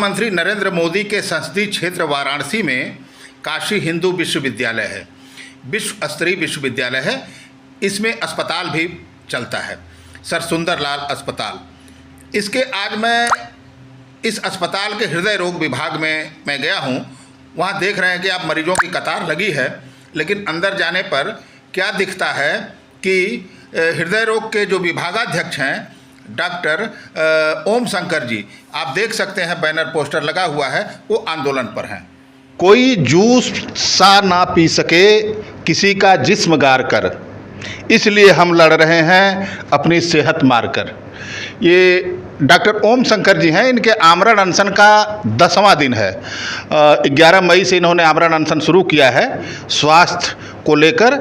प्रधानमंत्री नरेंद्र मोदी के संसदीय क्षेत्र वाराणसी में काशी हिंदू विश्वविद्यालय है। विश्व स्तरीय विश्वविद्यालय है। इसमें अस्पताल भी चलता है, सर सुंदर लाल अस्पताल। इसके आज मैं इस अस्पताल के हृदय रोग विभाग में मैं गया हूँ। वहाँ देख रहे हैं कि आप मरीजों की कतार लगी है, लेकिन अंदर जाने पर क्या दिखता है कि हृदय रोग के जो विभागाध्यक्ष हैं डॉक्टर ओम शंकर जी, आप देख सकते हैं बैनर पोस्टर लगा हुआ है, वो आंदोलन पर हैं। कोई जूस सा ना पी सके किसी का जिस्म गार कर, इसलिए हम लड़ रहे हैं अपनी सेहत मारकर। ये डॉक्टर ओम शंकर जी हैं। इनके आमरण अनशन का 10वां दिन है। 11 मई से इन्होंने आमरण अनशन शुरू किया है स्वास्थ्य को लेकर।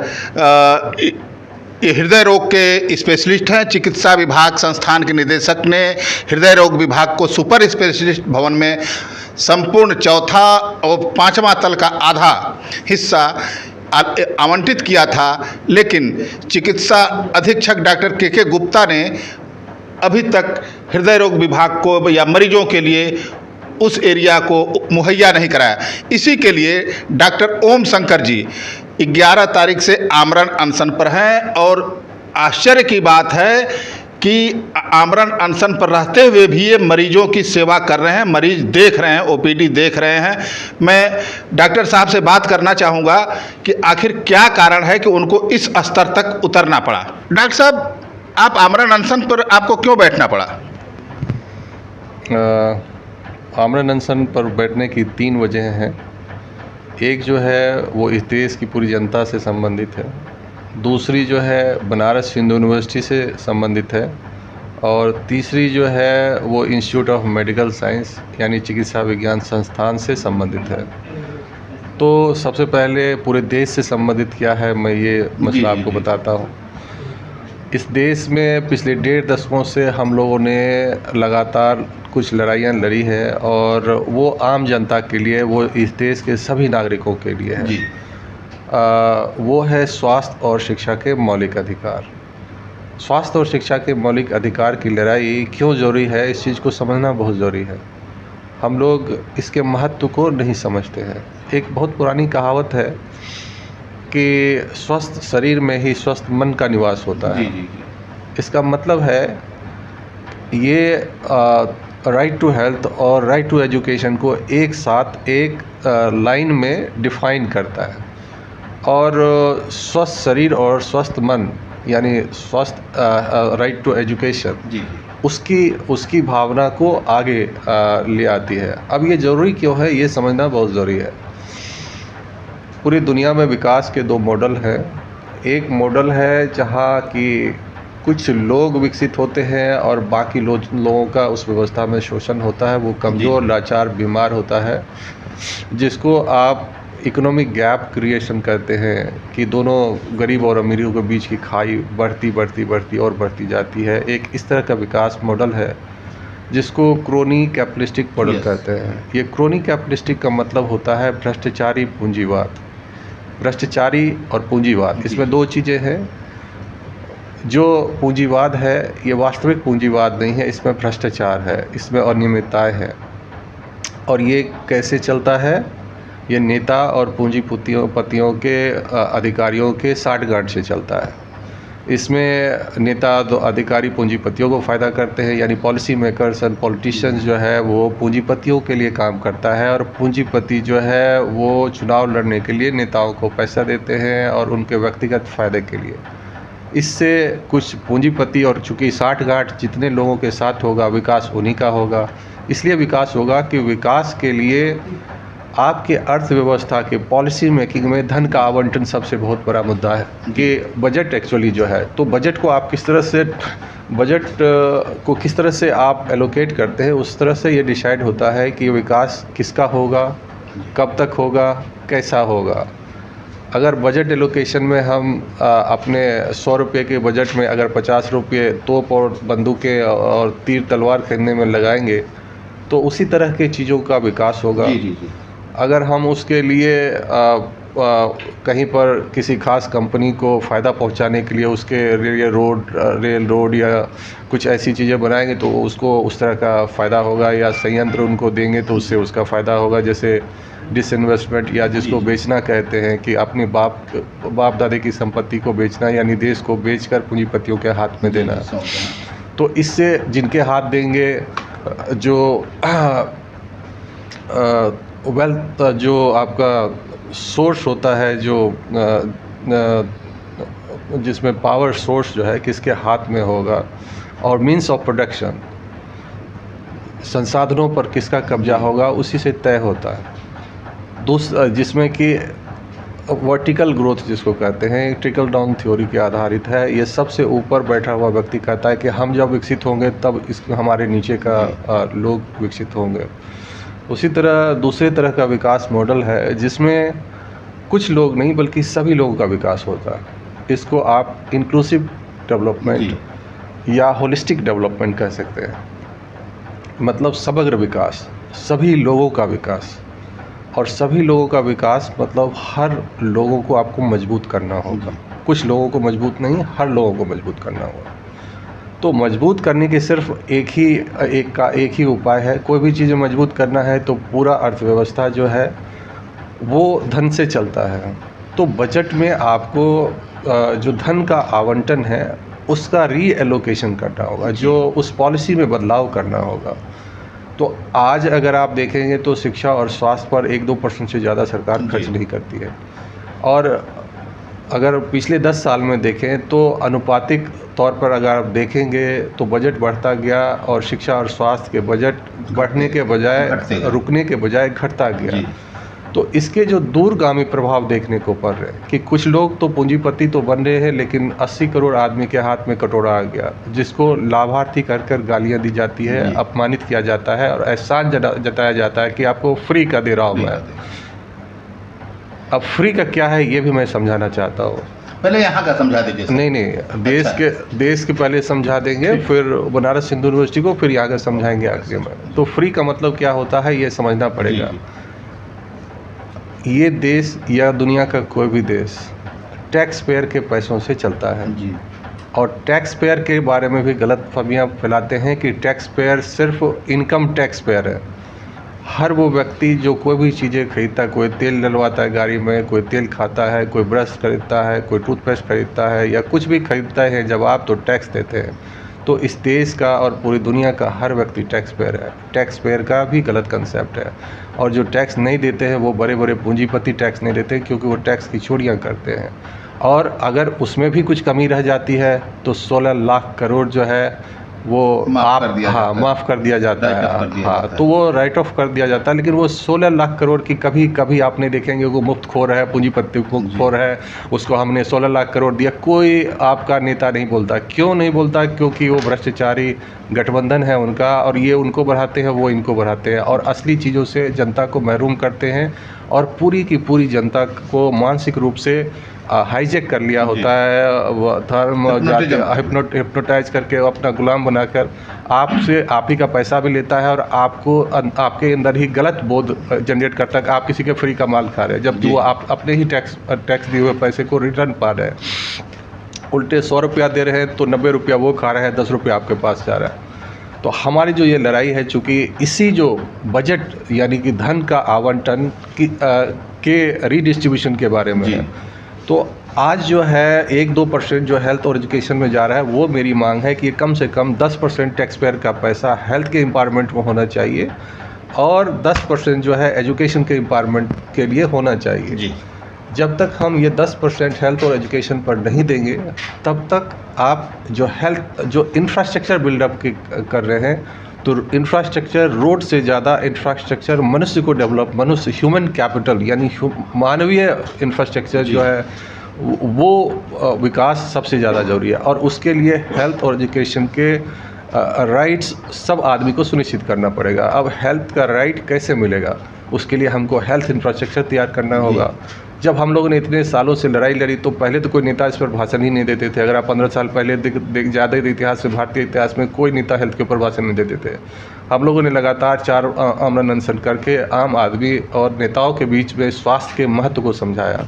ये हृदय रोग के स्पेशलिस्ट हैं। चिकित्सा विभाग संस्थान के निदेशक ने हृदय रोग विभाग को सुपर स्पेशलिस्ट भवन में संपूर्ण चौथा और 5वां तल का आधा हिस्सा आवंटित किया था, लेकिन चिकित्सा अधीक्षक डॉक्टर के गुप्ता ने अभी तक हृदय रोग विभाग को या मरीजों के लिए उस एरिया को मुहैया नहीं कराया। इसी के लिए डॉक्टर ओम शंकर जी 11 तारीख से आमरण अनशन पर हैं। और आश्चर्य की बात है कि आमरण अनशन पर रहते हुए भी ये मरीजों की सेवा कर रहे हैं, मरीज देख रहे हैं, ओपीडी देख रहे हैं। मैं डॉक्टर साहब से बात करना चाहूँगा कि आखिर क्या कारण है कि उनको इस स्तर तक उतरना पड़ा। डॉक्टर साहब, आप आमरण अनशन पर आपको क्यों बैठना पड़ा? आमरण अनशन पर बैठने की 3 वजह हैं। एक जो है वो इस देश की पूरी जनता से संबंधित है, दूसरी जो है बनारस हिंदू यूनिवर्सिटी से संबंधित है, और तीसरी जो है वो इंस्टीट्यूट ऑफ मेडिकल साइंस यानी चिकित्सा विज्ञान संस्थान से संबंधित है। तो सबसे पहले पूरे देश से संबंधित क्या है, मैं ये मसला आपको बताता हूँ। इस देश में पिछले 1.5 दशकों से हम लोगों ने लगातार कुछ लड़ाइयाँ लड़ी है, और वो आम जनता के लिए, वो इस देश के सभी नागरिकों के लिए है। वो है स्वास्थ्य और शिक्षा के मौलिक अधिकार। स्वास्थ्य और शिक्षा के मौलिक अधिकार की लड़ाई क्यों ज़रूरी है, इस चीज़ को समझना बहुत ज़रूरी है। हम लोग इसके महत्व को नहीं समझते हैं। एक बहुत पुरानी कहावत है कि स्वस्थ शरीर में ही स्वस्थ मन का निवास होता है। इसका मतलब है ये राइट टू हेल्थ और राइट टू एजुकेशन को एक साथ एक लाइन में डिफाइन करता है। और स्वस्थ शरीर और स्वस्थ मन यानी स्वस्थ राइट टू एजुकेशन उसकी भावना को आगे ले आती है। अब ये ज़रूरी क्यों है, ये समझना बहुत ज़रूरी है। पूरी दुनिया में विकास के 2 मॉडल हैं। एक मॉडल है जहाँ कि कुछ लोग विकसित होते हैं और बाकी लोगों का उस व्यवस्था में शोषण होता है, वो कमज़ोर, लाचार, बीमार होता है, जिसको आप इकोनॉमिक गैप क्रिएशन करते हैं कि दोनों गरीब और अमीरों के बीच की खाई बढ़ती और बढ़ती जाती है। एक इस तरह का विकास मॉडल है जिसको क्रोनी कैपिटलिस्टिक मॉडल कहते हैं। ये क्रोनी कैपिटलिस्टिक का मतलब होता है भ्रष्टाचारी पूंजीवाद। भ्रष्टाचारी और पूंजीवाद, इसमें 2 चीज़ें हैं। जो पूंजीवाद है ये वास्तविक पूंजीवाद नहीं है, इसमें भ्रष्टाचार है, इसमें अनियमितताएं हैं। और ये कैसे चलता है, ये नेता और पूंजीपतियों के अधिकारियों के साठगांठ से चलता है। इसमें नेता अधिकारी पूंजीपतियों को फ़ायदा करते हैं, यानी पॉलिसी मेकर्स एंड पॉलिटिशियंस जो है वो पूंजीपतियों के लिए काम करता है, और पूंजीपति जो है वो चुनाव लड़ने के लिए नेताओं को पैसा देते हैं और उनके व्यक्तिगत फ़ायदे के लिए। इससे कुछ पूंजीपति, और चूँकि साठगांठ जितने लोगों के साथ होगा विकास उन्हीं का होगा। इसलिए विकास होगा कि विकास के लिए आपके अर्थव्यवस्था के पॉलिसी मेकिंग में धन का आवंटन सबसे बहुत बड़ा मुद्दा है कि बजट एक्चुअली जो है, तो बजट को आप किस तरह से आप एलोकेट करते हैं, उस तरह से ये डिसाइड होता है कि विकास किसका होगा, कब तक होगा, कैसा होगा। अगर बजट एलोकेशन में हम अपने 100 रुपये के बजट में अगर 50 रुपये तोप और बंदूकें और तीर तलवार खरीदने में लगाएंगे तो उसी तरह के चीज़ों का विकास होगा। अगर हम उसके लिए कहीं पर किसी खास कंपनी को फ़ायदा पहुंचाने के लिए उसके रेल रोड या कुछ ऐसी चीज़ें बनाएंगे तो उसको उस तरह का फ़ायदा होगा, या संयंत्र उनको देंगे तो उससे उसका फ़ायदा होगा। जैसे डिसइन्वेस्टमेंट या जिसको बेचना कहते हैं कि अपने बाप दादे की संपत्ति को बेचना, यानी देश को बेचकर पूंजीपतियों के हाथ में देना। तो इससे जिनके हाथ देंगे जो वेल्थ जो आपका सोर्स होता है, जो जिसमें पावर सोर्स जो है किसके हाथ में होगा, और मींस ऑफ प्रोडक्शन संसाधनों पर किसका कब्जा होगा, उसी से तय होता है। जिसमें कि वर्टिकल ग्रोथ जिसको कहते हैं, ट्रिकल डाउन थ्योरी के आधारित है। ये सबसे ऊपर बैठा हुआ व्यक्ति कहता है कि हम जब विकसित होंगे तब हमारे नीचे का लोग विकसित होंगे। उसी तरह दूसरे तरह का विकास मॉडल है जिसमें कुछ लोग नहीं बल्कि सभी लोगों का विकास होता है। इसको आप इंक्लूसिव डेवलपमेंट या होलिस्टिक डेवलपमेंट कह सकते हैं। मतलब समग्र विकास, सभी लोगों का विकास। और सभी लोगों का विकास मतलब हर लोगों को आपको मजबूत करना होगा। कुछ लोगों को मजबूत नहीं, हर लोगों को मजबूत करना होगा। तो मजबूत करने के सिर्फ एक ही उपाय है। कोई भी चीज़ मजबूत करना है तो पूरा अर्थव्यवस्था जो है वो धन से चलता है। तो बजट में आपको जो धन का आवंटन है उसका रीएलोकेशन करना होगा, जो उस पॉलिसी में बदलाव करना होगा। तो आज अगर आप देखेंगे तो शिक्षा और स्वास्थ्य पर 1-2% से ज़्यादा सरकार खर्च नहीं करती है। और अगर पिछले 10 साल में देखें तो अनुपातिक तौर पर अगर आप देखेंगे तो बजट बढ़ता गया और शिक्षा और स्वास्थ्य के बजट बढ़ने के बजाय, रुकने के बजाय घटता गया। तो इसके जो दूरगामी प्रभाव देखने को पड़ रहे हैं कि कुछ लोग तो पूंजीपति तो बन रहे हैं, लेकिन 80 करोड़ आदमी के हाथ में कटोरा आ गया, जिसको लाभार्थी कर गालियाँ दी जाती है, अपमानित किया जाता है और एहसान जताया जाता है कि आपको फ्री का दे रहा हूँ मैं। अब फ्री का क्या है ये भी मैं समझाना चाहता हूँ। पहले यहाँ का समझा दीजिए। नहीं, देश के पहले समझा देंगे, फिर बनारस हिंदू यूनिवर्सिटी को, फिर यहाँ का समझाएंगे आखिर में। तो फ्री का मतलब क्या होता है ये समझना पड़ेगा। ये देश या दुनिया का कोई भी देश टैक्स पेयर के पैसों से चलता है जी। और टैक्स पेयर के बारे में भी गलत फहमियाँ फैलाते हैं कि टैक्स पेयर सिर्फ इनकम टैक्स पेयर है। हर वो व्यक्ति जो कोई भी चीज़ें खरीदता है, कोई तेल डलवाता है गाड़ी में, कोई तेल खाता है, कोई ब्रश खरीदता है, कोई टूथपेस्ट खरीदता है या कुछ भी खरीदता है, जब आप तो टैक्स देते हैं। तो इस देश का और पूरी दुनिया का हर व्यक्ति टैक्स पेयर है। टैक्स पेयर का भी गलत कंसेप्ट है। और जो टैक्स नहीं देते हैं वो बड़े बड़े पूंजीपति टैक्स नहीं देते, क्योंकि वो टैक्स की चोरियाँ करते हैं। और अगर उसमें भी कुछ कमी रह जाती है तो 16 लाख करोड़ जो है वो माफ़ कर दिया जाता है। तो वो राइट ऑफ कर दिया जाता है। लेकिन वो 16 लाख करोड़ की कभी आपने देखेंगे वो मुफ्त खोर है, पूंजीपति मुफ्त खोर है, उसको हमने 16 लाख करोड़ दिया। कोई आपका नेता नहीं बोलता। क्यों नहीं बोलता? क्योंकि वो भ्रष्टाचारी गठबंधन है उनका, और ये उनको बढ़ाते हैं, वो इनको बढ़ाते हैं, और असली चीज़ों से जनता को महरूम करते हैं और पूरी की पूरी जनता को मानसिक रूप से हाईजैक कर लिया होता है। धर्म हिप्नोटाइज करके अपना गुलाम बनाकर आप ही का पैसा भी लेता है और आपके अंदर ही गलत बोध जनरेट करता है कि आप किसी के फ्री का माल खा रहे हैं, जबकि वो आप अपने ही टैक्स दिए हुए पैसे को रिटर्न पा रहे हैं। उल्टे 100 रुपया दे रहे हैं तो 90 रुपया वो खा रहे हैं, 10 रुपया आपके पास जा रहा है। तो हमारी जो ये लड़ाई है, चूँकि इसी जो बजट यानी कि धन का आवंटन के रीडिस्ट्रीब्यूशन के बारे में है, तो आज जो है 1-2% जो हेल्थ और एजुकेशन में जा रहा है, वो मेरी मांग है कि कम से कम 10% टैक्स पेयर का पैसा हेल्थ के एम्पावरमेंट में होना चाहिए और 10% जो है एजुकेशन के एम्पावरमेंट के लिए होना चाहिए जी। जब तक हम ये 10% हेल्थ और एजुकेशन पर नहीं देंगे, तब तक आप जो इंफ्रास्ट्रक्चर बिल्डअप कर रहे हैं, तो इंफ्रास्ट्रक्चर रोड से ज़्यादा इंफ्रास्ट्रक्चर मनुष्य को मनुष्य ह्यूमन कैपिटल यानी मानवीय इंफ्रास्ट्रक्चर जो है वो विकास सबसे ज़्यादा ज़रूरी है। और उसके लिए हेल्थ और एजुकेशन के राइट्स सब आदमी को सुनिश्चित करना पड़ेगा। अब हेल्थ का राइट कैसे मिलेगा? उसके लिए हमको हेल्थ इंफ्रास्ट्रक्चर तैयार करना होगा, जब हम लोगों ने इतने सालों से लड़ाई लड़ी तो पहले तो कोई नेता इस पर भाषण ही नहीं देते थे। अगर आप 15 साल पहले ज़्यादा इतिहास में, भारतीय इतिहास में कोई नेता हेल्थ के ऊपर भाषण नहीं देते थे। हम लोगों ने लगातार 4 आमरण अनशन करके आम आदमी और नेताओं के बीच में स्वास्थ्य के महत्व को समझाया,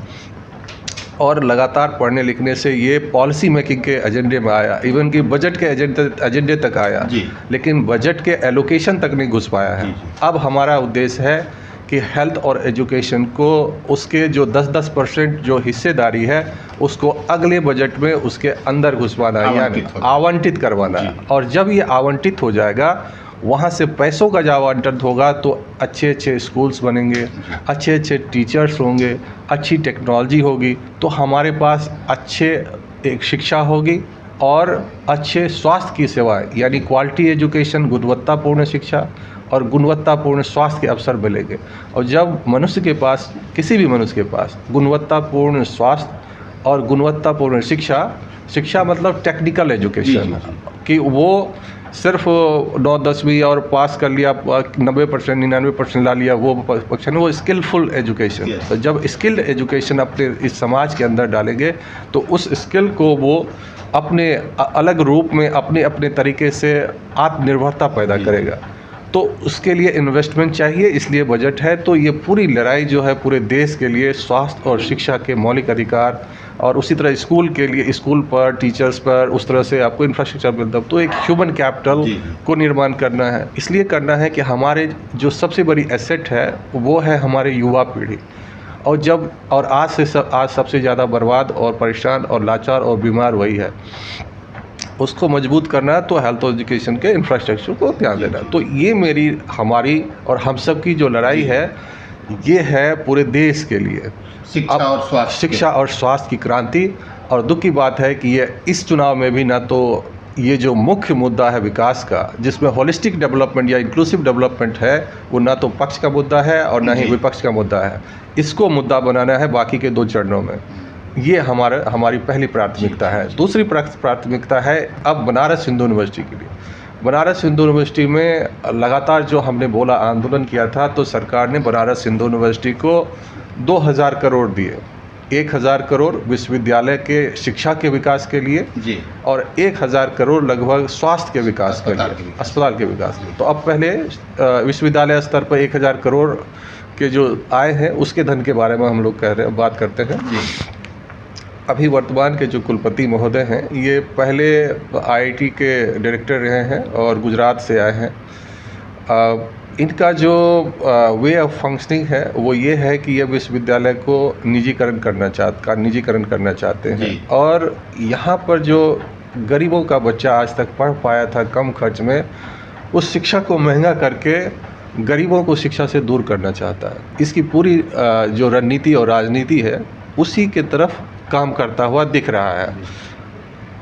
और लगातार पढ़ने लिखने से ये पॉलिसी मेकिंग के एजेंडे में आया, इवन कि बजट के एजेंडे तक आया, लेकिन बजट के एलोकेशन तक नहीं घुस पाया है। अब हमारा उद्देश्य है कि हेल्थ और एजुकेशन को उसके जो 10% जो हिस्सेदारी है उसको अगले बजट में उसके अंदर घुसवाना है, यानी आवंटित करवाना है। और जब ये आवंटित हो जाएगा, वहाँ से पैसों का जब आवंटन होगा तो अच्छे अच्छे स्कूल्स बनेंगे, अच्छे अच्छे टीचर्स होंगे, अच्छी टेक्नोलॉजी होगी, तो हमारे पास अच्छे एक शिक्षा होगी और अच्छे स्वास्थ्य की सेवाएं, यानी क्वालिटी एजुकेशन, गुणवत्तापूर्ण शिक्षा और गुणवत्तापूर्ण स्वास्थ्य के अवसर मिलेंगे। और जब मनुष्य के पास, किसी भी मनुष्य के पास गुणवत्तापूर्ण स्वास्थ्य और गुणवत्तापूर्ण शिक्षा मतलब टेक्निकल एजुकेशन, कि वो सिर्फ 9-10वीं और पास कर लिया, 90% 99% ला लिया, वो पक्ष नहीं, वो स्किलफुल एजुकेशन। तो जब स्किल्ड एजुकेशन अपने इस समाज के अंदर डालेंगे तो उस स्किल को वो अपने अलग रूप में अपने अपने तरीके से आत्मनिर्भरता पैदा करेगा। तो उसके लिए इन्वेस्टमेंट चाहिए, इसलिए बजट है। तो ये पूरी लड़ाई जो है पूरे देश के लिए स्वास्थ्य और शिक्षा के मौलिक अधिकार, और उसी तरह स्कूल के लिए, स्कूल पर, टीचर्स पर, उस तरह से आपको इंफ्रास्ट्रक्चर बिल्डअप, तो एक ह्यूमन कैपिटल को निर्माण करना है। इसलिए करना है कि हमारे जो सबसे बड़ी एसेट है वो है हमारे युवा पीढ़ी। और आज सबसे ज़्यादा बर्बाद और परेशान और लाचार और बीमार वही है। उसको मजबूत करना है तो हेल्थ और एजुकेशन के इंफ्रास्ट्रक्चर को ध्यान देना। तो ये हमारी और हम सब की जो लड़ाई है, ये है पूरे देश के लिए शिक्षा और स्वास्थ्य की क्रांति। और दुख की बात है कि ये इस चुनाव में भी ना तो ये जो मुख्य मुद्दा है विकास का, जिसमें होलिस्टिक डेवलपमेंट या इंक्लूसिव डेवलपमेंट है, वो ना तो पक्ष का मुद्दा है और ना ही विपक्ष का मुद्दा है। इसको मुद्दा बनाना है बाकी के 2 चरणों में। ये हमारी पहली प्राथमिकता है। दूसरी प्राथमिकता है अब बनारस हिंदू यूनिवर्सिटी के लिए। बनारस हिंदू यूनिवर्सिटी में लगातार जो हमने बोला आंदोलन किया था, तो सरकार ने बनारस हिंदू यूनिवर्सिटी को 2000 करोड़ दिए। 1000 करोड़ विश्वविद्यालय के शिक्षा के विकास के लिए जी, और 1000 करोड़ लगभग स्वास्थ्य के विकास के लिए, अस्पताल के विकास के लिए। तो अब पहले विश्वविद्यालय स्तर पर 1000 करोड़ के जो आए हैं उसके धन के बारे में हम लोग बात करते हैं जी। अभी वर्तमान के जो कुलपति महोदय हैं, ये पहले आईआईटी के डायरेक्टर रहे हैं और गुजरात से आए हैं। इनका जो वे ऑफ फंक्शनिंग है वो ये है कि ये विश्वविद्यालय को निजीकरण करना चाहते हैं। और यहाँ पर जो गरीबों का बच्चा आज तक पढ़ पाया था कम खर्च में, उस शिक्षा को महंगा करके गरीबों को शिक्षा से दूर करना चाहता है। इसकी पूरी जो रणनीति और राजनीति है उसी के तरफ काम करता हुआ दिख रहा है।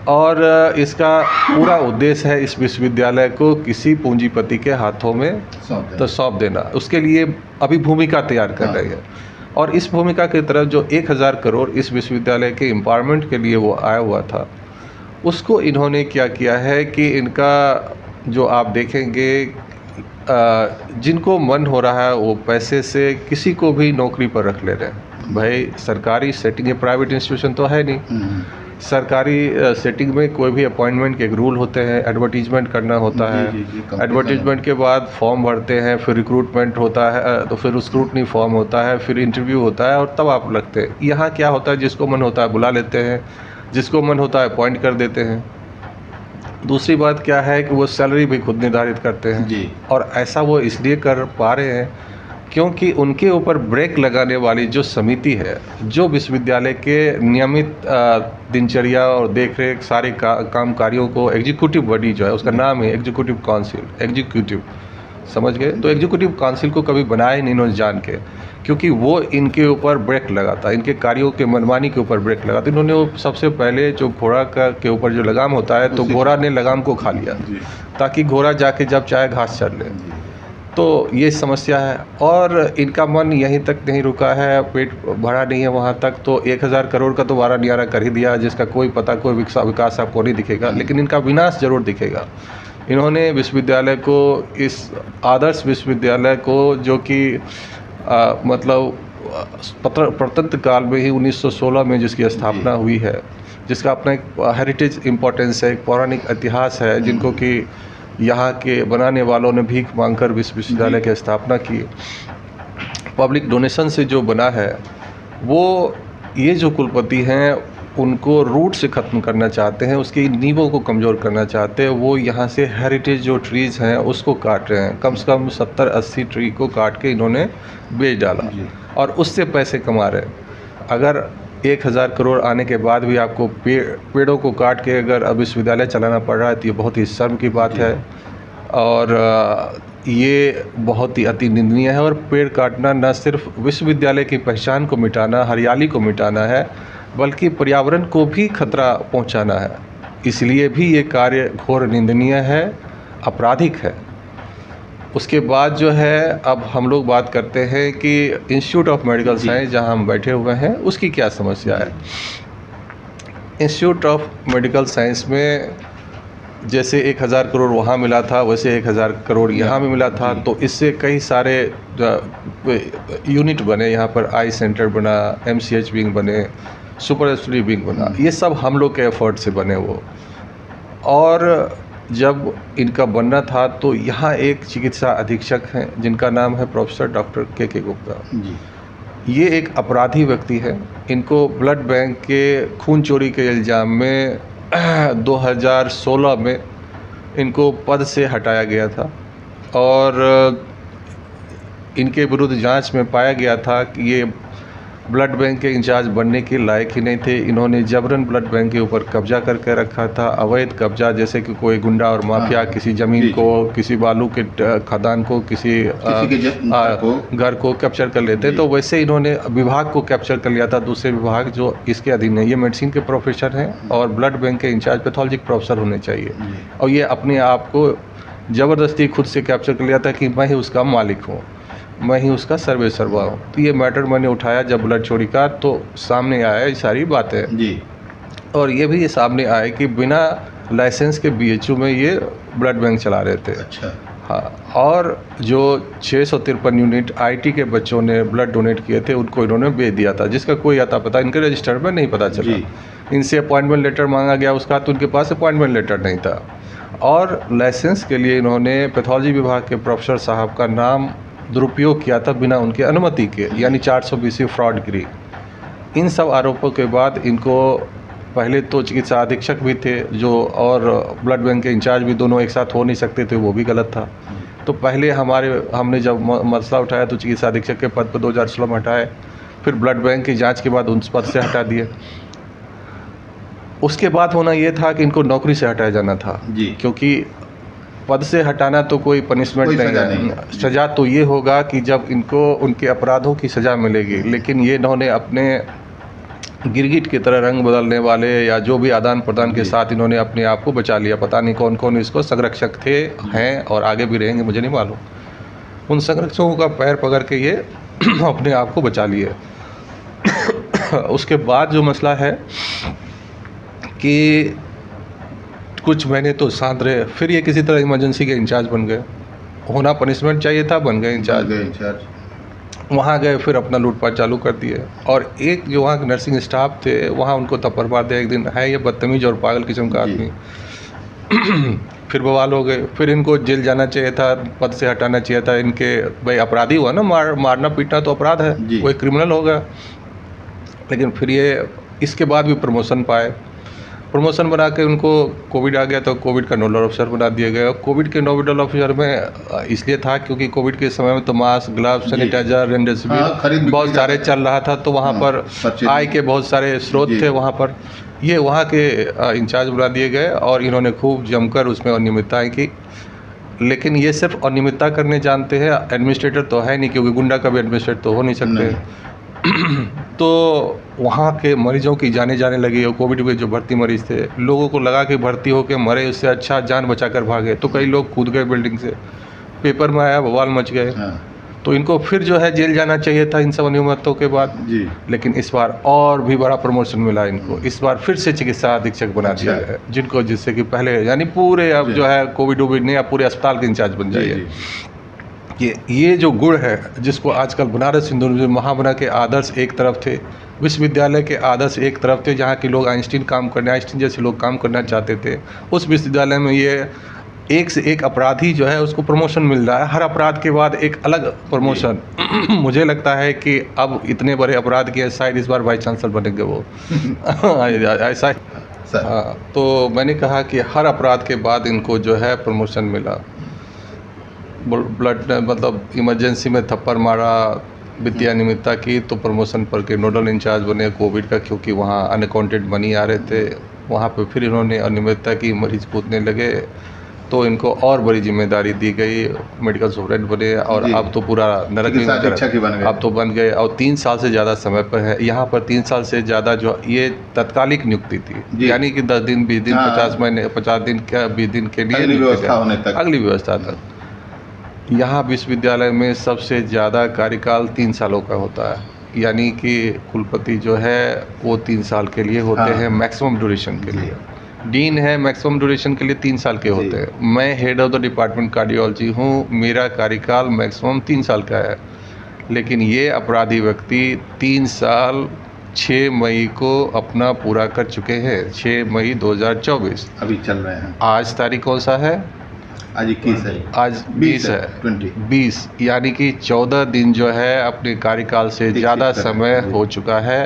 और इसका पूरा उद्देश्य है इस विश्वविद्यालय को किसी पूंजीपति के हाथों में सौंप देना। उसके लिए अभी भूमिका तैयार कर रही है। और इस भूमिका की तरफ जो 1000 करोड़ इस विश्वविद्यालय के एम्पावरमेंट के लिए वो आया हुआ था, उसको इन्होंने क्या किया है कि इनका जो आप देखेंगे, जिनको मन हो रहा है वो पैसे से किसी को भी नौकरी पर रख ले रहे हैं। भाई सरकारी सेटिंग है, प्राइवेट इंस्टीट्यूशन तो है नहीं। सरकारी सेटिंग में कोई भी अपॉइंटमेंट के एक रूल होते हैं, एडवर्टीजमेंट करना होता है। एडवर्टीजमेंट के बाद फॉर्म भरते हैं, फिर रिक्रूटमेंट होता है, तो फिर स्क्रूटनी फॉर्म होता है, फिर इंटरव्यू होता है और तब आप लगते हैं। यहाँ क्या होता है, जिसको मन होता है बुला लेते हैं, जिसको मन होता है अपॉइंट कर देते हैं। दूसरी बात क्या है कि वो सैलरी भी खुद निर्धारित करते हैं जी। और ऐसा वो इसलिए कर पा रहे हैं क्योंकि उनके ऊपर ब्रेक लगाने वाली जो समिति है, जो विश्वविद्यालय के नियमित दिनचर्या और देखरेख सारे काम कार्यों को, एग्जीक्यूटिव बॉडी जो है उसका नाम है एग्जीक्यूटिव काउंसिल, एग्जीक्यूटिव, समझ गए। तो एग्जीक्यूटिव काउंसिल को कभी बनाया नहीं इन्होंने जान के, क्योंकि वो इनके ऊपर ब्रेक लगाता, इनके कार्यों के मनमानी के ऊपर ब्रेक लगाता। इन्होंने वो सबसे पहले जो घोड़ा के ऊपर जो लगाम होता है, तो घोड़ा ने लगाम को खा लिया ताकि घोड़ा जाके जब चाहे घास चर ले। तो ये समस्या है। और इनका मन यहीं तक नहीं रुका है, पेट भरा नहीं है वहाँ तक, तो 1000 करोड़ का तो वारा नियारा कर ही दिया, जिसका कोई पता, कोई विकास आपको नहीं दिखेगा, लेकिन इनका विनाश जरूर दिखेगा। इन्होंने विश्वविद्यालय को, इस आदर्श विश्वविद्यालय को, जो कि मतलब प्रतंत्र काल में ही 1916 में जिसकी स्थापना हुई है, जिसका अपना एक हेरिटेज इम्पोर्टेंस है, एक पौराणिक इतिहास है, जिनको कि यहाँ के बनाने वालों ने भीख मांगकर विश्वविद्यालय की स्थापना की। पब्लिक डोनेशन से जो बना है, वो ये जो कुलपति हैं उनको रूट से ख़त्म करना चाहते हैं, उसकी नींवों को कमज़ोर करना चाहते हैं। वो यहाँ से हेरिटेज जो ट्रीज़ हैं उसको काट रहे हैं। कम से कम 70-80 ट्री को काट के इन्होंने बेच डाला और उससे पैसे कमा रहे हैं। अगर 1000 करोड़ आने के बाद भी आपको पेड़ों को काट के अगर अब विश्वविद्यालय चलाना पड़ रहा है तो ये बहुत ही शर्म की बात है और ये बहुत ही अति निंदनीय है। और पेड़ काटना न सिर्फ विश्वविद्यालय की पहचान को मिटाना, हरियाली को मिटाना है, बल्कि पर्यावरण को भी खतरा पहुंचाना है। इसलिए भी ये कार्य घोर निंदनीय है, आपराधिक है। उसके बाद जो है अब हम लोग बात करते हैं कि इंस्टीट्यूट ऑफ मेडिकल साइंस जहां हम बैठे हुए हैं उसकी क्या समस्या है। इंस्टीट्यूट ऑफ मेडिकल साइंस में जैसे 1000 करोड़ वहाँ मिला था, वैसे 1000 करोड़ यहाँ भी मिला था, तो इससे कई सारे यूनिट बने। यहाँ पर आई सेंटर बना, MCH विंग बने, सुपर स्पेशलिटी विंग बना। ये सब हम लोग के एफर्ट से बने वो। और जब इनका बनना था तो यहाँ एक चिकित्सा अधीक्षक हैं जिनका नाम है प्रोफेसर डॉक्टर के गुप्ता जी। ये एक अपराधी व्यक्ति है। इनको ब्लड बैंक के खून चोरी के इल्ज़ाम में 2016 में इनको पद से हटाया गया था और इनके विरुद्ध जांच में पाया गया था कि ये ब्लड बैंक के इंचार्ज बनने के लायक ही नहीं थे। इन्होंने जबरन ब्लड बैंक के ऊपर कब्जा करके रखा था, अवैध कब्जा, जैसे कि कोई गुंडा और माफिया किसी ज़मीन को, किसी बालू के खदान को, किसी घर को कैप्चर कर लेते, तो वैसे इन्होंने विभाग को कैप्चर कर लिया था, दूसरे विभाग जो इसके अधीन है। ये मेडिसिन के प्रोफेसर हैं और ब्लड बैंक के इंचार्ज पैथोलॉजी प्रोफेसर होने चाहिए, और ये अपने आप को ज़बरदस्ती खुद से कैप्चर कर लिया था कि मैं ही उसका मालिक हूँ, मैं ही उसका सर्वेसर्वा हूँ। तो ये मैटर मैंने उठाया जब ब्लड चोरी का, तो सामने आया ये सारी बातें जी। और ये भी ये सामने आया कि बिना लाइसेंस के BHU में ये ब्लड बैंक चला रहे थे। अच्छा। हाँ, और जो 653 यूनिट IT के बच्चों ने ब्लड डोनेट किए थे उनको इन्होंने बेच दिया था, जिसका कोई अता पता इनके रजिस्टर में नहीं पता चला। इनसे अपॉइंटमेंट लेटर मांगा गया उसका, तो उनके पास अपॉइंटमेंट लेटर नहीं था। और लाइसेंस के लिए इन्होंने पैथोलॉजी विभाग के प्रोफेसर साहब का नाम दुरुपयोग किया था बिना उनकी अनुमति के, यानी 420 फ्रॉडगिरी। इन सब आरोपों के बाद इनको पहले तो चिकित्सा अधीक्षक भी थे जो, और ब्लड बैंक के इंचार्ज भी, दोनों एक साथ हो नहीं सकते थे, वो भी गलत था। तो पहले हमने जब मसला उठाया तो चिकित्सा अधीक्षक के पद पर 2016 में हटाए, फिर ब्लड बैंक की जाँच के बाद उन पद से हटा दिए। उसके बाद होना ये था कि इनको नौकरी से हटाया जाना था जी, क्योंकि पद से हटाना तो कोई पनिशमेंट नहीं है। सज़ा तो ये होगा कि जब इनको उनके अपराधों की सज़ा मिलेगी। लेकिन ये इन्होंने अपने गिरगिट की तरह रंग बदलने वाले या जो भी आदान प्रदान के साथ इन्होंने अपने आप को बचा लिया। पता नहीं कौन कौन इसको संरक्षक थे, हैं और आगे भी रहेंगे, मुझे नहीं मालूम। उन संरक्षकों का पैर पकड़ के ये अपने आप को बचा लिए। उसके बाद जो मसला है कि कुछ महीने तो शांत रहे, फिर ये किसी तरह इमरजेंसी के इंचार्ज बन गए। होना पनिशमेंट चाहिए था, बन गए इंचार्ज। वहाँ गए, फिर अपना लूटपाट चालू कर दिए। और एक जो वहाँ के नर्सिंग स्टाफ थे, वहाँ उनको थप्पड़ मार दिया एक दिन। है ये बदतमीज और पागल किस्म का आदमी। फिर बवाल हो गए, फिर इनको जेल जाना चाहिए था, पद से हटाना चाहिए था। इनके भाई अपराधी हुआ ना, मारना पीटना तो अपराध है, वो एक क्रिमिनल हो गया। लेकिन फिर ये इसके बाद भी प्रमोशन पाए। प्रमोशन बना के उनको कोविड आ गया तो कोविड का नोडल ऑफिसर बना दिया गया। कोविड के नोडल ऑफिसर में इसलिए था क्योंकि कोविड के समय में तो मास्क, ग्लव्स, सैनिटाइजर, रेमडेसिविर बहुत सारे चल रहा था, तो वहाँ पर आय के बहुत सारे स्रोत थे। वहाँ पर ये वहाँ के इंचार्ज बना दिए गए और इन्होंने खूब जमकर उसमें अनियमितताएँ की। लेकिन ये सिर्फ अनियमितता करने जानते हैं, एडमिनिस्ट्रेटर तो है नहीं, क्योंकि गुंडा का भी एडमिनिस्ट्रेटर तो हो नहीं सकते। तो वहाँ के मरीजों की जाने लगी। और कोविड में जो भर्ती मरीज थे, लोगों को लगा कि भर्ती होकर मरे, उससे अच्छा जान बचा कर भागे। तो कई लोग कूद गए बिल्डिंग से, पेपर में आया, बवाल मच गए। तो इनको फिर जो है जेल जाना चाहिए था इन सब अनियमितताओं के बाद जी। लेकिन इस बार और भी बड़ा प्रमोशन मिला इनको। इस बार फिर से चिकित्सा अधीक्षक बना दिया है, जिनको जिससे कि पहले यानी पूरे अब जो है कोविड वोविड नहीं, अब पूरे अस्पताल के इंचार्ज बन जाइए। कि ये जो गुण है जिसको आजकल बनारस हिंदू यूनिवर्सिटी महामना के आदर्श एक तरफ थे, विश्वविद्यालय के आदर्श एक तरफ थे, जहाँ के लोग आइंस्टीन जैसे लोग काम करना चाहते थे, उस विश्वविद्यालय में ये एक से एक अपराधी जो है उसको प्रमोशन मिल रहा है, हर अपराध के बाद एक अलग प्रमोशन। मुझे लगता है कि अब इतने बड़े अपराध के शायद इस बार वाइस चांसलर बनेंगे वो ऐसा। हाँ, तो मैंने कहा कि हर अपराध के बाद इनको जो है प्रमोशन मिला। ब्लड मतलब इमरजेंसी में थप्पड़ मारा, वित्तीय अनियमितता की तो प्रमोशन पर के नोडल इंचार्ज बने कोविड का, क्योंकि वहाँ अनअकाउंटेड मनी आ रहे थे, वहाँ पे फिर इन्होंने अनियमितता की, मरीज कूदने लगे तो इनको और बड़ी जिम्मेदारी दी गई, मेडिकल सुपरिटेंडेंट बने और अब तो पूरा नरक में अब तो बन गए और 3 साल से ज़्यादा समय पर है यहाँ पर। 3 साल से ज़्यादा जो ये तत्कालिक नियुक्ति थी, यानी कि 10 दिन 20 दिन 50 महीने 50 दिन क्या 20 दिन के लिए अगली व्यवस्था तक। यहाँ विश्वविद्यालय में सबसे ज़्यादा कार्यकाल 3 सालों का होता है, यानी कि कुलपति जो है वो 3 साल के लिए होते हैं मैक्सिमम ड्यूरेशन के लिए। डीन है मैक्सिमम ड्यूरेशन के लिए 3 साल के होते हैं। मैं head of the department cardiology हूँ, मेरा कार्यकाल मैक्सिमम 3 साल का है, लेकिन ये अपराधी व्यक्ति 3 साल 6 मई को अपना पूरा कर चुके हैं। 6 मई 2024 अभी चल रहे हैं। आज तारीख कौन सा है? आज 21 है, आज 20 है, 20 यानी कि 14 दिन जो है अपने कार्यकाल से ज़्यादा समय हो चुका है,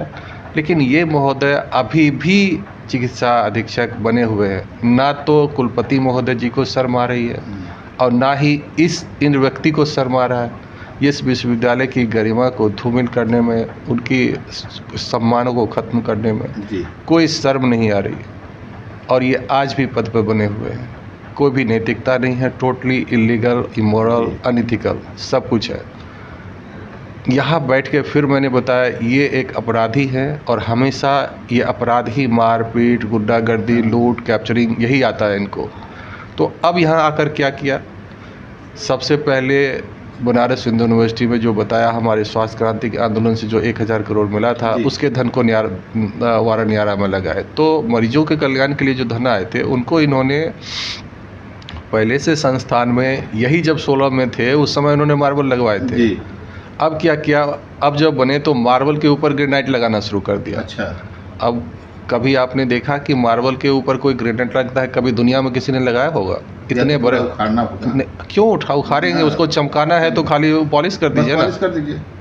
लेकिन ये महोदय अभी भी चिकित्सा अधीक्षक बने हुए हैं। ना तो कुलपति महोदय जी को शर्म आ रही है और ना ही इन व्यक्ति को शर्म आ रहा है। ये इस विश्वविद्यालय की गरिमा को धूमिल करने में, उनकी सम्मानों को ख़त्म करने में कोई शर्म नहीं आ रही है और ये आज भी पद पर बने हुए हैं। कोई भी नैतिकता नहीं है, टोटली इलीगल, इमोरल, अनइथिकल सब कुछ है। यहाँ बैठ के फिर मैंने बताया ये एक अपराधी है और हमेशा ये अपराधी मारपीट, गुंडागर्दी, लूट, कैप्चरिंग यही आता है इनको। तो अब यहाँ आकर क्या किया, सबसे पहले बनारस हिंदू यूनिवर्सिटी में जो बताया हमारे स्वास्थ्य क्रांति के आंदोलन से जो 1000 करोड़ मिला था उसके धन को वारा न्यारा में लगाए। तो मरीजों के कल्याण के लिए जो धन आए थे उनको इन्होंने पहले से संस्थान में, यही जब 16 में थे उस समय उन्होंने मार्बल लगवाए थे। अब क्या किया, अब जब बने तो मार्बल के ऊपर ग्रेनाइट लगाना शुरू कर दिया। अच्छा। अब कभी आपने देखा कि मार्बल के ऊपर कोई ग्रेनाइट लगता है? कभी दुनिया में किसी ने लगाया होगा? इतने बड़े क्यों उखाड़ेंगे? उसको चमकाना है तो खाली पॉलिश कर दीजिए ना,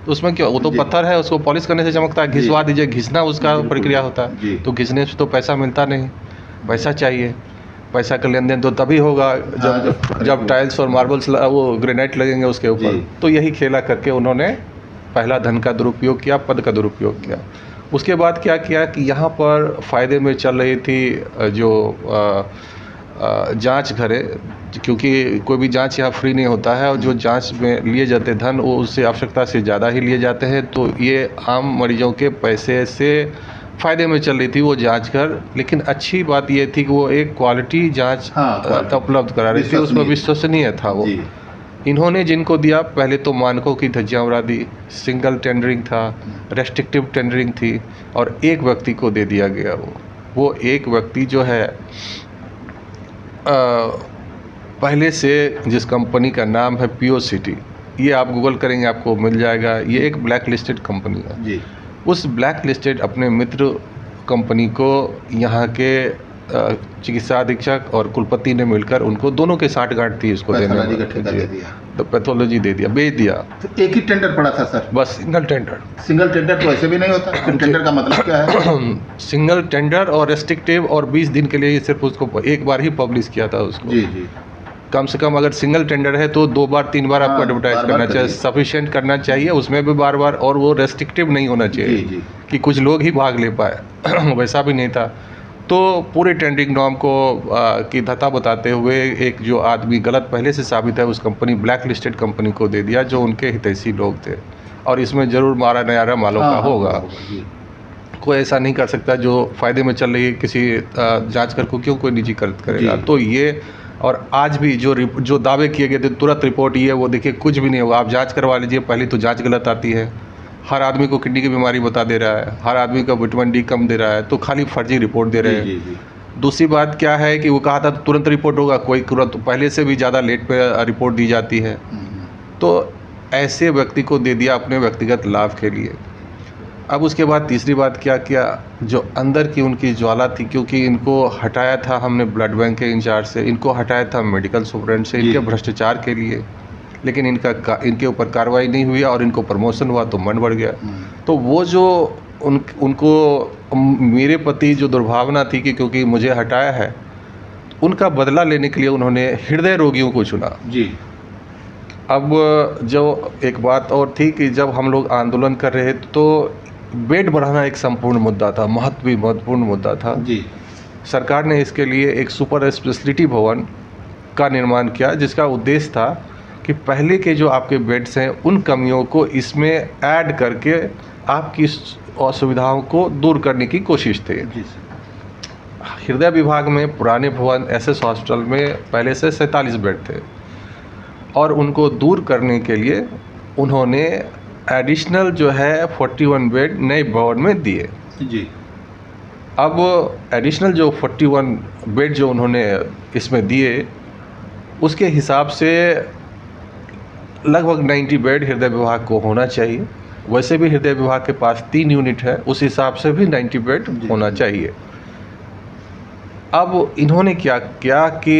उसमें क्यों? वो तो पत्थर है, उसको पॉलिश करने से चमकता है। घिसवा दीजिए, घिसना उसका प्रक्रिया होता है, तो घिसने से तो पैसा मिलता नहीं। पैसा चाहिए, पैसा का लेन देन तो तभी होगा जब टाइल्स और मार्बल्स वो ग्रेनाइट लगेंगे उसके ऊपर। तो यही खेला करके उन्होंने पहला धन का दुरुपयोग किया, पद का दुरुपयोग किया। उसके बाद क्या किया कि यहाँ पर फ़ायदे में चल रही थी जो जांच घरें, क्योंकि कोई भी जांच यहाँ फ्री नहीं होता है और जो जांच में लिए जाते धन वो उससे आवश्यकता से ज़्यादा ही लिए जाते हैं। तो ये आम मरीजों के पैसे से फ़ायदे में चल रही थी वो जांच घर, लेकिन अच्छी बात ये थी कि वो एक क्वालिटी जांच उपलब्ध करा रही थी, उसमें विश्वसनीय था वो। इन्होंने जिनको दिया, पहले तो मानकों की धज्जियां उड़ा दी, सिंगल टेंडरिंग था, रेस्ट्रिक्टिव टेंडरिंग थी और एक व्यक्ति को दे दिया गया। वो एक व्यक्ति जो है पहले से जिस कंपनी का नाम है पियो सिटी, ये आप गूगल करेंगे आपको मिल जाएगा, ये एक ब्लैक लिस्टेड कंपनी है जी। उस ब्लैक लिस्टेड अपने मित्र कंपनी को यहाँ के चिकित्सा अधीक्षक और कुलपति ने मिलकर उनको दोनों के 60 गांठ थी इसको देने में, तो पैथोलॉजी दे दिया, बेच दिया। तो एक ही टेंडर पड़ा था सर? बस सिंगल टेंडर। सिंगल टेंडर तो ऐसे भी नहीं होता, टेंडर का मतलब क्या है? सिंगल टेंडर और रेस्ट्रिक्टिव और 20 दिन के लिए सिर्फ उसको एक बार ही पब्लिश किया था उसको। जी जी। कम से कम अगर सिंगल टेंडर है तो 2 बार 3 बार आपको एडवर्टाइज करना चाहिए, सफिशिएंट करना चाहिए, उसमें भी बार बार, और वो रेस्ट्रिक्टिव नहीं होना चाहिए जी। कि कुछ लोग ही भाग ले पाए वैसा भी नहीं था। तो पूरे टेंडरिंग नॉर्म को की धता बताते हुए एक जो आदमी गलत पहले से साबित है उस कंपनी ब्लैक लिस्टेड कंपनी को दे दिया जो उनके हितैषी लोग थे, और इसमें ज़रूर मारा नयारा मालों का होगा। कोई ऐसा नहीं कर सकता जो फ़ायदे में चल रही है किसी जांचकर को क्यों कोई निजीकृत करेगा। तो ये, और आज भी जो दावे किए गए थे तुरंत रिपोर्ट ये वो देखिए कुछ भी नहीं होगा, आप जांच करवा लीजिए, पहले तो जांच गलत आती है, हर आदमी को किडनी की बीमारी बता दे रहा है, हर आदमी का विटामिन डी कम दे रहा है, तो खाली फर्जी रिपोर्ट दे रहे हैं। दूसरी बात क्या है कि वो कहा था तुरंत रिपोर्ट होगा, कोई तुरंत पहले से भी ज़्यादा लेट पे रिपोर्ट दी जाती है। तो ऐसे व्यक्ति को दे दिया अपने व्यक्तिगत लाभ के लिए। अब उसके बाद तीसरी बात क्या किया, जो अंदर की उनकी ज्वाला थी, क्योंकि इनको हटाया था हमने ब्लड बैंक के इंचार्ज से, इनको हटाया था मेडिकल सुपरेंट से इनके भ्रष्टाचार के लिए, लेकिन इनके ऊपर कार्रवाई नहीं हुई और इनको प्रमोशन हुआ तो मन बढ़ गया। तो वो जो उनको मेरे प्रति जो दुर्भावना थी कि क्योंकि मुझे हटाया है, उनका बदला लेने के लिए उन्होंने हृदय रोगियों को चुना जी। अब जो एक बात और थी कि जब हम लोग आंदोलन कर रहे थे तो बेड बढ़ाना एक संपूर्ण मुद्दा था, महत्वपूर्ण मुद्दा था जी। सरकार ने इसके लिए एक सुपर स्पेशलिटी भवन का निर्माण किया, जिसका उद्देश्य था कि पहले के जो आपके बेड्स हैं उन कमियों को इसमें ऐड करके आपकी असुविधाओं को दूर करने की कोशिश थी। हृदय विभाग में पुराने भवन एसएस हॉस्पिटल में पहले से 47 बेड थे और उनको दूर करने के लिए उन्होंने एडिशनल जो है 41 बेड नए भवन में दिए जी। अब एडिशनल जो 41 बेड जो उन्होंने इसमें दिए, उसके हिसाब से लगभग 90 बेड हृदय विभाग को होना चाहिए। वैसे भी हृदय विभाग के पास 3 यूनिट है, उस हिसाब से भी 90 बेड होना चाहिए। अब इन्होंने क्या किया कि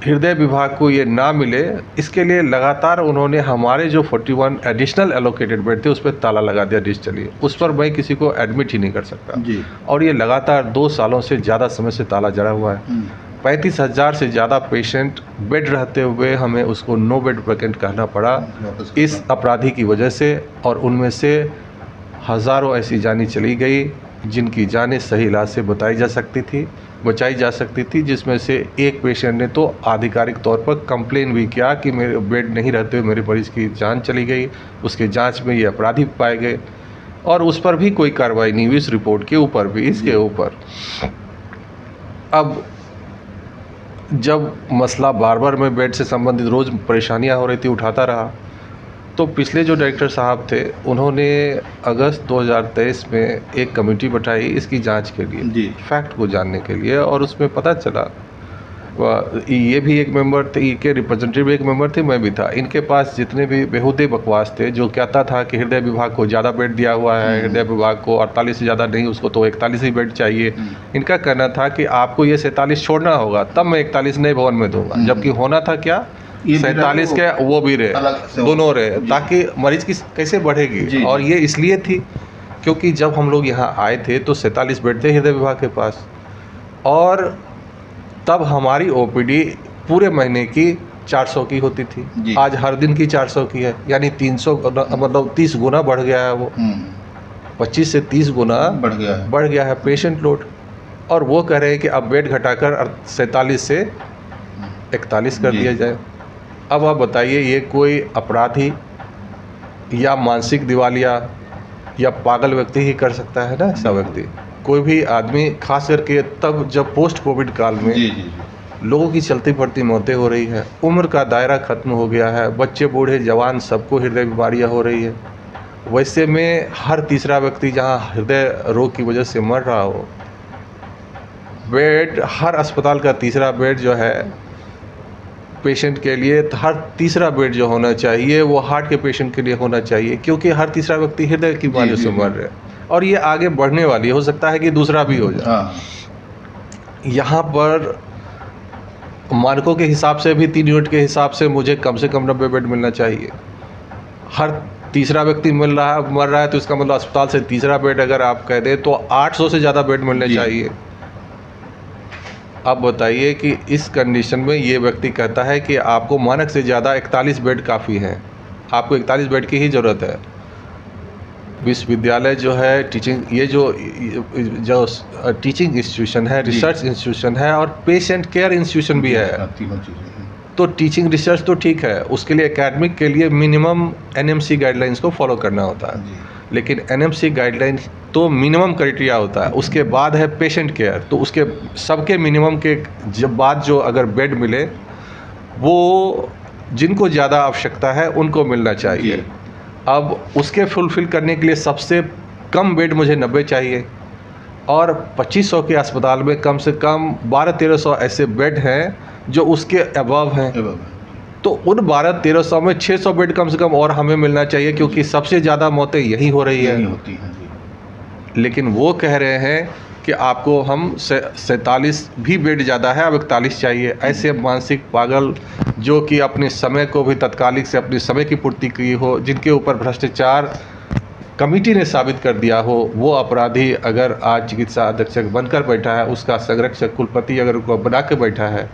हृदय विभाग को ये ना मिले, इसके लिए लगातार उन्होंने हमारे जो 41 एडिशनल एलोकेटेड बेड थे उस पर ताला लगा दिया डिजिटली। उस पर मैं किसी को एडमिट ही नहीं कर सकता जी। और ये लगातार 2 सालों से ज़्यादा समय से ताला जड़ा हुआ है। 35,000 से ज़्यादा पेशेंट बेड रहते हुए हमें उसको नो बेड वैकेंट कहना पड़ा इस अपराधी की वजह से, और उनमें से हज़ारों ऐसी जानें चली गई जिनकी जानें सही इलाज से बचाई जा सकती थी, जिसमें से एक पेशेंट ने तो आधिकारिक तौर पर कंप्लेन भी किया कि मेरे बेड नहीं रहते हुए मेरे मरीज़ की जान चली गई। उसके जांच में ये अपराधी पाए गए और उस पर भी कोई कार्रवाई नहीं हुई, इस रिपोर्ट के ऊपर भी, इसके ऊपर। अब जब मसला बार बार मैं बेड से संबंधित रोज़ परेशानियां हो रही थी, उठाता रहा, तो पिछले जो डायरेक्टर साहब थे उन्होंने अगस्त 2023 में एक कमेटी बैठाई इसकी जांच के लिए जी। फैक्ट को जानने के लिए, और उसमें पता चला ये भी एक मेंबर थे, के रिप्रेजेंटेटिव एक मेंबर थे, मैं भी था। इनके पास जितने भी बेहुदे बकवास थे, जो कहता था कि हृदय विभाग को ज़्यादा बेड दिया हुआ है, हृदय विभाग को 48 से ज़्यादा नहीं, उसको तो 41 ही बेड चाहिए। इनका कहना था कि आपको ये 47 छोड़ना होगा तब मैं 41 नए भवन में दूंगा, जबकि होना था क्या, 47 के वो भी रहे, दोनों रहे, ताकि मरीज की कैसे बढ़ेगी। और ये इसलिए थी क्योंकि जब हम लोग यहाँ आए थे तो 47 बेड थे हृदय विभाग के पास, और तब हमारी ओपीडी पूरे महीने की 400 की होती थी, आज हर दिन की 400 की है, यानी 300 मतलब 30 गुना बढ़ गया है, वो 25 से 30 गुना बढ़ गया है पेशेंट लोड। और वो कह रहे हैं कि अब बेड घटाकर 47 से 41 कर दिया जाए। अब आप बताइए, ये कोई अपराधी या मानसिक दिवालिया या पागल व्यक्ति ही कर सकता है ना, ऐसा व्यक्ति कोई भी आदमी, खास करके तब जब पोस्ट कोविड काल में लोगों की चलती बढ़ती मौतें हो रही है, उम्र का दायरा खत्म हो गया है, बच्चे बूढ़े जवान सबको हृदय बीमारियां हो रही है। वैसे में हर तीसरा व्यक्ति जहां हृदय रोग की वजह से मर रहा हो, बेड हर अस्पताल का तीसरा बेड जो है पेशेंट के लिए, हर तीसरा बेड जो होना चाहिए वो हार्ट के पेशेंट के लिए होना चाहिए, क्योंकि हर तीसरा व्यक्ति हृदय की बीमारी से मर रहा है और ये आगे बढ़ने वाली है, हो सकता है कि दूसरा भी हो जाए। यहाँ पर मानकों के हिसाब से भी 3 यूनिट के हिसाब से मुझे कम से कम 90 बेड मिलना चाहिए। हर तीसरा व्यक्ति मर रहा है तो इसका मतलब अस्पताल से तीसरा बेड अगर आप कह दें तो 800 से ज़्यादा बेड मिलने चाहिए। अब बताइए कि इस कंडीशन में ये व्यक्ति कहता है कि आपको मानक से ज़्यादा 41 बेड काफ़ी हैं, आपको 41 बेड की ही ज़रूरत है। विश्वविद्यालय जो है टीचिंग, ये जो टीचिंग इंस्टीट्यूशन है, रिसर्च इंस्टीट्यूशन है और पेशेंट केयर इंस्टीट्यूशन भी है। तो टीचिंग रिसर्च तो ठीक है, उसके लिए एकेडमिक के लिए मिनिमम एनएमसी गाइडलाइंस को फॉलो करना होता है, लेकिन एनएमसी गाइडलाइंस तो मिनिमम क्राइटेरिया होता है, उसके बाद है पेशेंट केयर। तो उसके सबके मिनिमम के जब बाद जो अगर बेड मिले वो जिनको ज़्यादा आवश्यकता है उनको मिलना चाहिए। अब उसके फुलफ़िल करने के लिए सबसे कम बेड मुझे 90 चाहिए और 2500 के अस्पताल में कम से कम 1200-1300 ऐसे बेड हैं जो उसके अबव हैं। तो उन 1200-1300 में 600 बेड कम से कम और हमें मिलना चाहिए, क्योंकि सबसे ज़्यादा मौतें यही हो रही है। होती हैं जी। लेकिन वो कह रहे हैं कि आपको हम 47 भी बेड ज़्यादा है, अब 41 चाहिए। ऐसे मानसिक पागल जो कि अपने समय को भी तत्कालिक से अपने समय की पूर्ति की हो, जिनके ऊपर भ्रष्टाचार कमेटी ने साबित कर दिया हो, वो अपराधी अगर आज चिकित्सा अधीक्षक बनकर बैठा है, उसका संरक्षक कुलपति अगर उनको बना के बैठा है,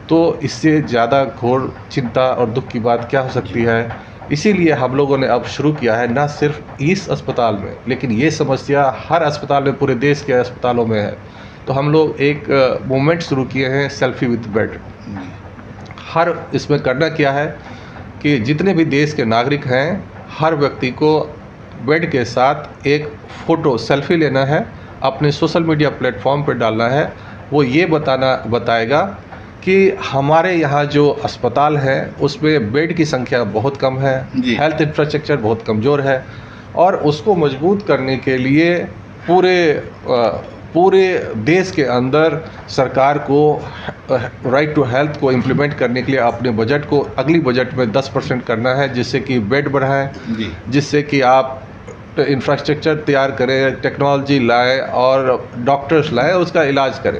तो इससे ज़्यादा घोर चिंता और दुख की बात क्या हो सकती है। इसीलिए हम लोगों ने अब शुरू किया है, ना सिर्फ इस अस्पताल में, लेकिन ये समस्या हर अस्पताल में, पूरे देश के अस्पतालों में है। तो हम लोग एक मूवमेंट शुरू किए हैं, सेल्फी विथ बेड। हर इसमें करना क्या है कि जितने भी देश के नागरिक हैं, हर व्यक्ति को बेड के साथ एक फ़ोटो सेल्फी लेना है, अपने सोशल मीडिया प्लेटफॉर्म पर डालना है। वो ये बताएगा कि हमारे यहाँ जो अस्पताल है उसमें बेड की संख्या बहुत कम है, हेल्थ इंफ्रास्ट्रक्चर बहुत कमज़ोर है, और उसको मजबूत करने के लिए पूरे देश के अंदर सरकार को राइट टू हेल्थ को इम्प्लीमेंट करने के लिए अपने बजट को अगली बजट में 10% करना है, जिससे कि बेड बढ़ाएं, जिससे कि आप इंफ्रास्ट्रक्चर तैयार करें, टेक्नोलॉजी लाएं और डॉक्टर्स लाएं, उसका इलाज करें।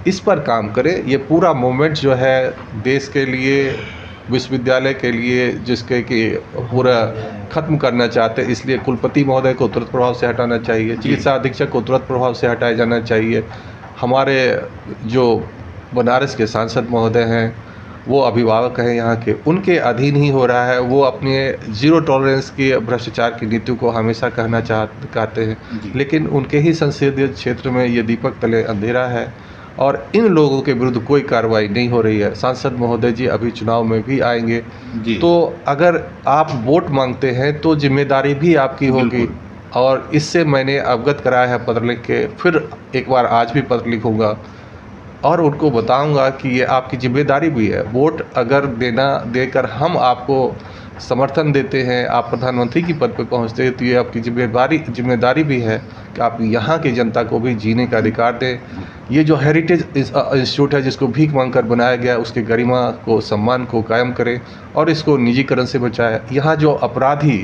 इस पर काम करें। ये पूरा मूवमेंट जो है देश के लिए, विश्वविद्यालय के लिए, जिसके कि पूरा ख़त्म करना चाहते हैं, इसलिए कुलपति महोदय को तुरंत प्रभाव से हटाना चाहिए, चिकित्सा अधीक्षक को तुरंत प्रभाव से हटाया जाना चाहिए। हमारे जो बनारस के सांसद महोदय हैं, वो अभिभावक हैं यहाँ के, उनके अधीन ही हो रहा है। वो अपने ज़ीरो टॉलरेंस की भ्रष्टाचार की नीति को हमेशा कहते हैं, लेकिन उनके ही संसदीय क्षेत्र में ये दीपक तले अंधेरा है और इन लोगों के विरुद्ध कोई कार्रवाई नहीं हो रही है। सांसद महोदय जी अभी चुनाव में भी आएंगे, तो अगर आप वोट मांगते हैं तो जिम्मेदारी भी आपकी होगी, और इससे मैंने अवगत कराया है पत्र लिख के, फिर एक बार आज भी पत्र लिखूँगा और उनको बताऊंगा कि ये आपकी जिम्मेदारी भी है। वोट अगर देकर हम आपको समर्थन देते हैं, आप प्रधानमंत्री की पद पर पहुंचते हैं, तो ये आपकी जिम्मेदारी भी है कि आप यहाँ की जनता को भी जीने का अधिकार दें। ये जो हेरिटेज इंस्टीट्यूट है, जिसको भीख मांगकर बनाया गया, उसके गरिमा को, सम्मान को कायम करें और इसको निजीकरण से बचाएं। यहाँ जो अपराधी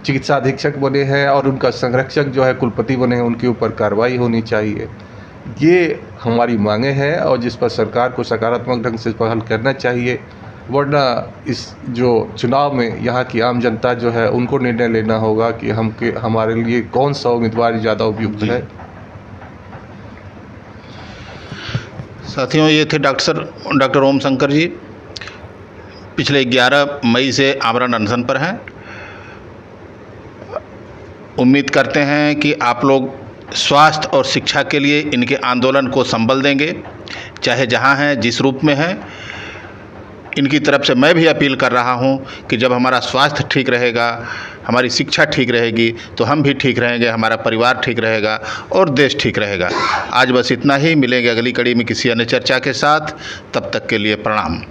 चिकित्सा अधीक्षक बने हैं और उनका संरक्षक जो है कुलपति बने हैं, उनके ऊपर कार्रवाई होनी चाहिए। ये हमारी मांगे हैं और जिस पर सरकार को सकारात्मक ढंग से पहल करना चाहिए, वरना इस जो चुनाव में यहाँ की आम जनता जो है उनको निर्णय लेना होगा कि हमारे लिए कौन सा उम्मीदवार ज़्यादा उपयुक्त है। साथियों, ये थे डॉक्टर ओम शंकर जी। पिछले 11 मई से आमरण अनशन पर हैं। उम्मीद करते हैं कि आप लोग स्वास्थ्य और शिक्षा के लिए इनके आंदोलन को संबल देंगे, चाहे जहां हैं, जिस रूप में हैं। इनकी तरफ से मैं भी अपील कर रहा हूं कि जब हमारा स्वास्थ्य ठीक रहेगा, हमारी शिक्षा ठीक रहेगी, तो हम भी ठीक रहेंगे, हमारा परिवार ठीक रहेगा और देश ठीक रहेगा। आज बस इतना ही। मिलेंगे अगली कड़ी में किसी अन्य चर्चा के साथ। तब तक के लिए प्रणाम।